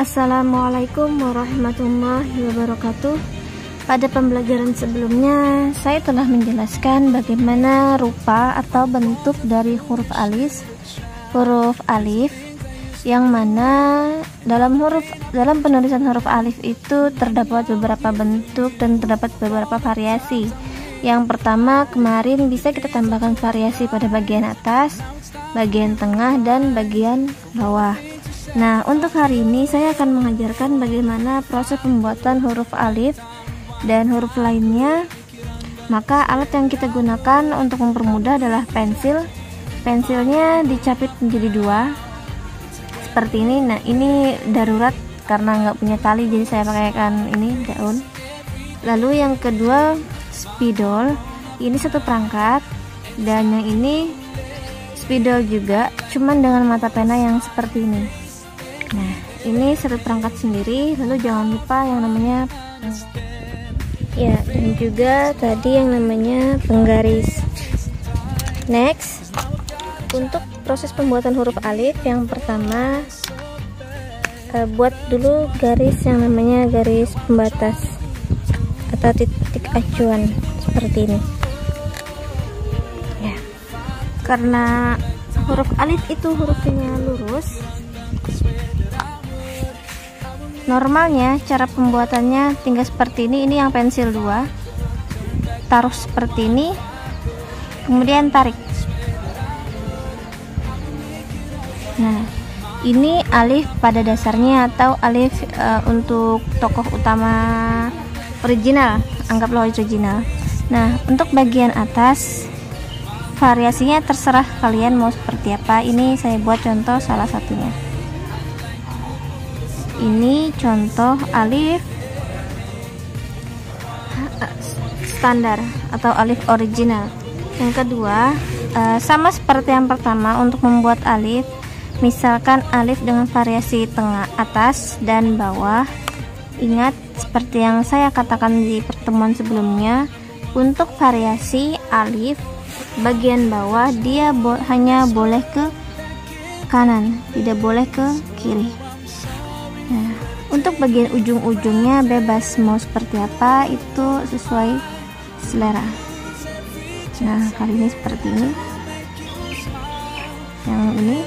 Assalamualaikum warahmatullahi wabarakatuh. Pada pembelajaran sebelumnya, saya telah menjelaskan bagaimana rupa atau bentuk dari huruf alif, yang mana dalam penulisan huruf alif itu terdapat beberapa bentuk dan terdapat beberapa variasi. Yang pertama, kemarin bisa kita tambahkan variasi pada bagian atas, bagian tengah, dan bagian bawah. Nah, untuk hari ini saya akan mengajarkan bagaimana proses pembuatan huruf alif dan huruf lainnya. Maka alat yang kita gunakan untuk mempermudah adalah pensil. Pensilnya dicapit menjadi dua seperti ini. Nah, ini darurat karena nggak punya tali, jadi saya pakaikan ini daun. Lalu yang kedua, spidol. Ini satu perangkat, dan yang ini spidol juga, cuman dengan mata pena yang seperti ini. Nah, ini satu perangkat sendiri. Lalu jangan lupa yang namanya dan juga tadi yang namanya penggaris. Next, untuk proses pembuatan huruf alif, yang pertama buat dulu garis yang namanya garis pembatas atau titik acuan seperti ini. Ya, karena huruf alif itu hurufnya lurus, normalnya cara pembuatannya tinggal seperti ini. Ini yang pensil 2, taruh seperti ini, kemudian tarik. Nah, ini alif pada dasarnya atau alif untuk tokoh utama original, anggaplah original. Nah, untuk bagian atas variasinya terserah kalian mau seperti apa. Ini saya buat contoh salah satunya. Ini contoh alif standar atau alif original. Yang kedua, sama seperti yang pertama, untuk membuat alif, misalkan alif dengan variasi tengah, atas, dan bawah. Ingat seperti yang saya katakan di pertemuan sebelumnya, untuk variasi alif bagian bawah dia hanya boleh ke kanan, tidak boleh ke kiri. Nah, untuk bagian ujung-ujungnya bebas mau seperti apa, itu sesuai selera. Nah, kali ini seperti ini. Yang ini.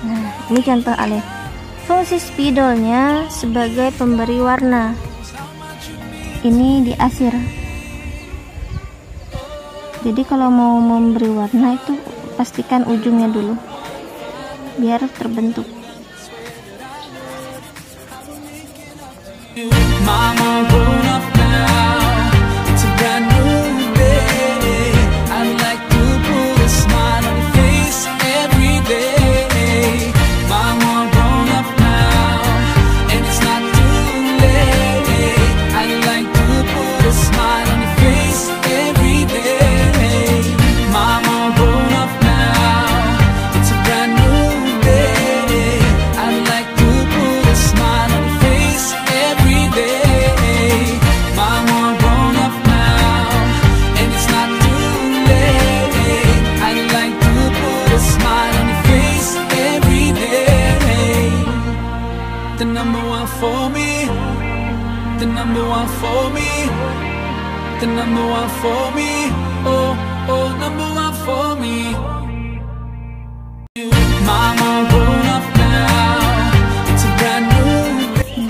Nah, ini contoh alif. Fungsi spidolnya sebagai pemberi warna. Ini diasir. Jadi kalau mau memberi warna itu pastikan ujungnya dulu biar terbentuk. The number one for me, oh, oh, number one for me. Mama grown up now, it's a brand new day.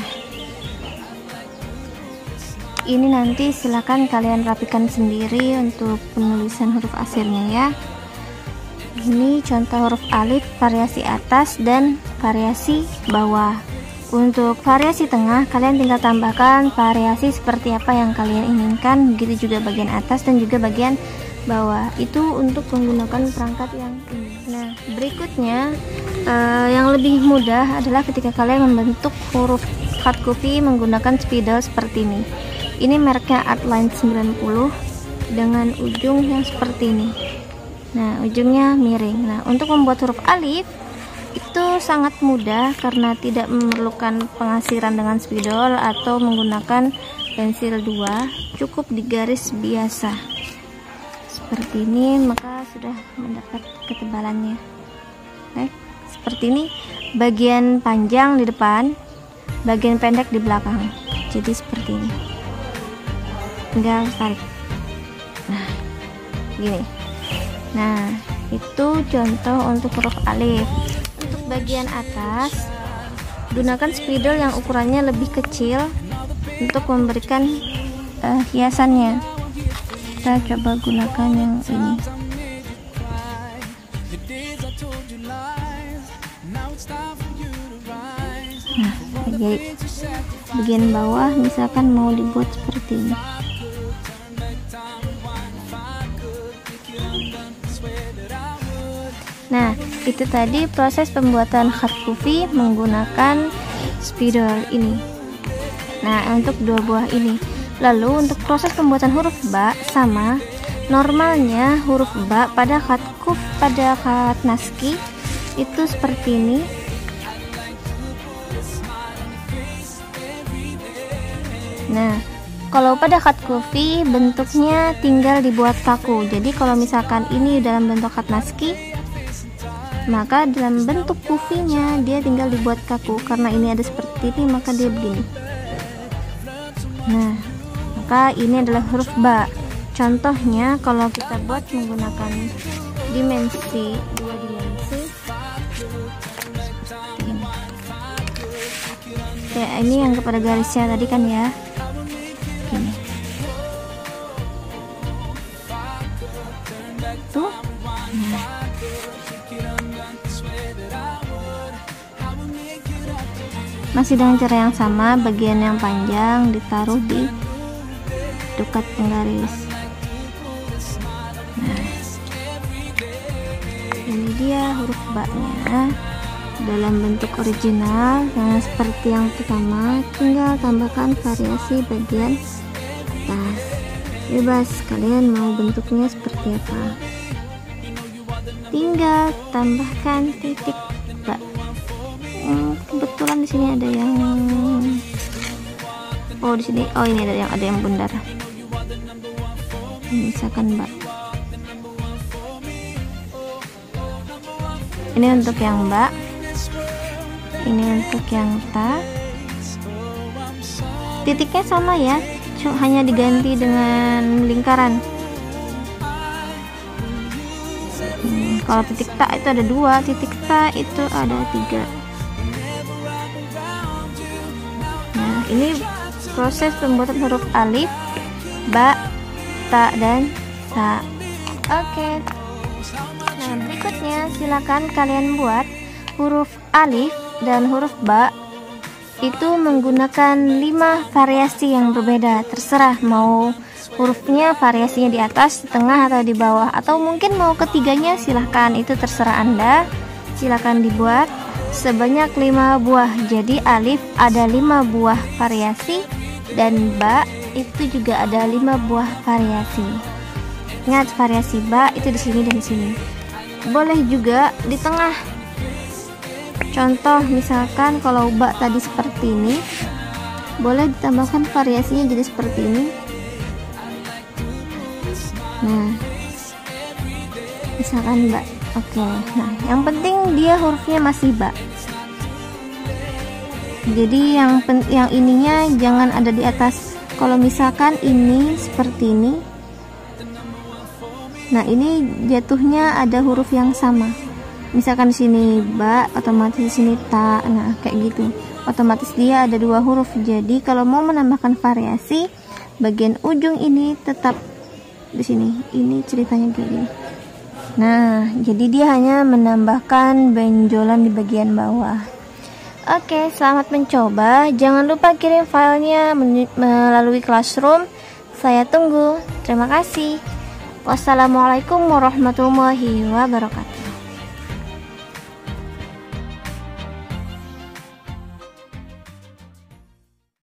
Ini nanti silakan kalian rapikan sendiri untuk penulisan huruf aslinya ya. Ini contoh huruf alif variasi atas dan variasi bawah. Untuk variasi tengah, kalian tinggal tambahkan variasi seperti apa yang kalian inginkan. Begitu juga bagian atas dan juga bagian bawah. Itu untuk menggunakan perangkat yang ini. Nah, berikutnya yang lebih mudah adalah ketika kalian membentuk huruf hard copy menggunakan spidol seperti ini. Ini mereknya Artline 90 dengan ujung yang seperti ini. Nah, ujungnya miring. Nah, untuk membuat huruf alif itu sangat mudah karena tidak memerlukan pengasiran dengan spidol atau menggunakan pensil 2, cukup digaris biasa seperti ini, maka sudah mendapat ketebalannya. Oke, seperti ini, bagian panjang di depan, bagian pendek di belakang. Jadi seperti ini, tinggal tarik. Nah, gini. Nah, itu contoh untuk huruf alif. Untuk bagian atas, gunakan spidol yang ukurannya lebih kecil untuk memberikan hiasannya. Kita coba gunakan yang ini. Nah, bagian bawah misalkan mau dibuat seperti ini. Nah, itu tadi proses pembuatan khat kufi menggunakan spidol ini. Nah, untuk dua buah ini. Lalu untuk proses pembuatan huruf ba sama. Normalnya huruf ba pada khat kuf, pada khat naski itu seperti ini. Nah, kalau pada khat kufi bentuknya tinggal dibuat kaku. Jadi kalau misalkan ini dalam bentuk khat naski, maka dalam bentuk kufinya dia tinggal dibuat kaku. Karena ini ada seperti ini, maka dia begini. Nah, maka ini adalah huruf ba. Contohnya kalau kita buat menggunakan dimensi 2 dimensi ini. Kayak ini yang kepada garisnya tadi kan ya, gini tuh. Nah, masih dengan cara yang sama, bagian yang panjang ditaruh di dekat penggaris. Nah, ini dia huruf ba-nya dalam bentuk original. Nah, seperti yang pertama, tinggal tambahkan variasi bagian atas. Bebas kalian mau bentuknya seperti apa, tinggal tambahkan titik ba. Kebetulan di sini ada yang di sini ini ada yang bundar. Misalkan ba. Ini untuk yang ba, ini untuk yang ta. Titiknya sama ya, hanya diganti dengan lingkaran. Kalau titik ta itu ada 2, titik ta itu ada 3. Nah, ini proses pembuatan huruf alif, ba, ta, dan sa. Oke. Nah, berikutnya silakan kalian buat huruf alif dan huruf ba itu menggunakan 5 variasi yang berbeda. Terserah mau hurufnya variasinya di atas, di tengah, atau di bawah, atau mungkin mau ketiganya, silahkan, itu terserah Anda. Silahkan dibuat sebanyak 5 buah. Jadi alif ada 5 buah variasi, dan ba itu juga ada 5 buah variasi. Ingat, variasi ba itu di sini dan di sini. Boleh juga di tengah. Contoh misalkan kalau ba tadi seperti ini, boleh ditambahkan variasinya jadi seperti ini. Nah, misalkan ba. Oke. Nah, yang penting dia hurufnya masih ba. Jadi yang ininya jangan ada di atas. Kalau misalkan ini seperti ini, nah ini jatuhnya ada huruf yang sama. Misalkan di sini ba, otomatis di sini ta. Nah, kayak gitu. Otomatis dia ada 2 huruf. Jadi kalau mau menambahkan variasi, bagian ujung ini tetap di sini. Ini ceritanya kayak gini. Nah, jadi dia hanya menambahkan benjolan di bagian bawah. Oke, selamat mencoba. Jangan lupa kirim filenya melalui Classroom. Saya tunggu. Terima kasih. Wassalamualaikum warahmatullahi wabarakatuh.